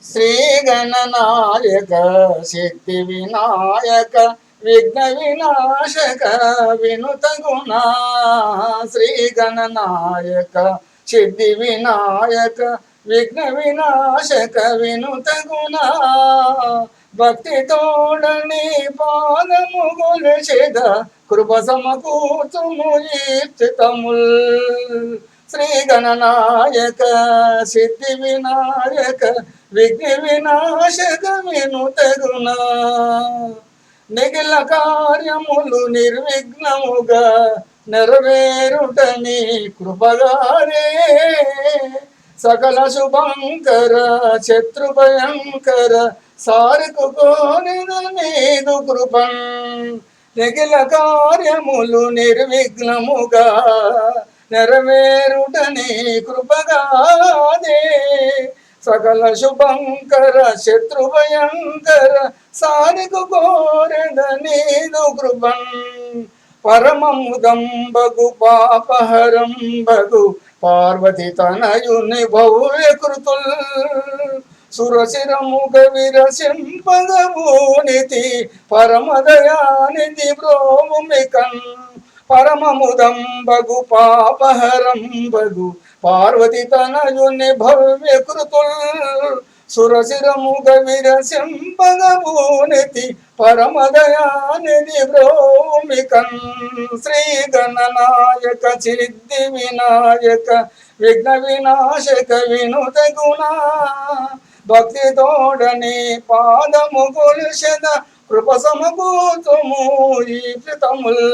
శ్రీ గణనాయక సిద్ధి వినాయక విఘ్న వినాశక వినుత గుణ శ్రీ గణనాయక సిద్ధి వినాయక విఘ్న వినాశక వినుత గుణ భక్తి తోడని పాదము గొలిచెద కృప సమకూర్చుము ఈప్సితముల్ శ్రీ గణనాయక సిద్ధి వినాయక విఘ్న వినాశక వినుత గుణ నిఖిల కార్యములు నిర్విఘ్నముగా నెరవేరుటని కృపగానే సకల శుభంకర శత్రు భయంకర సారకు కోరిన నీదు కృపం నిఖిల కార్యములు నిర్విఘ్నముగా నెరవేరుటని కృపగాదే సకల శుభంకర శత్రు భయంకర సారికి కోరెద నీదు కృపం పరమముదంబగు పాపహరంబగు పార్వతి తనయుని భవ్య కృతుల్ సురశిరముగ విరసింపగభూనితి పరమదయానిధి బ్రోముమికన్ పరమముదంబగు పాపహరంబగు పార్వతి తనయుని భవ్య కృతుల్ సురశిరముగ విరసింపగభూనితి పరమదయానిధి బ్రోమికన్ శ్రీ గణనాయక సిద్ధి వినాయక విఘ్న వినాశక వినుత గుణ భక్తి తోడని పాదము కొలిచెద కృప సమకూర్చుము ఈప్సితముల్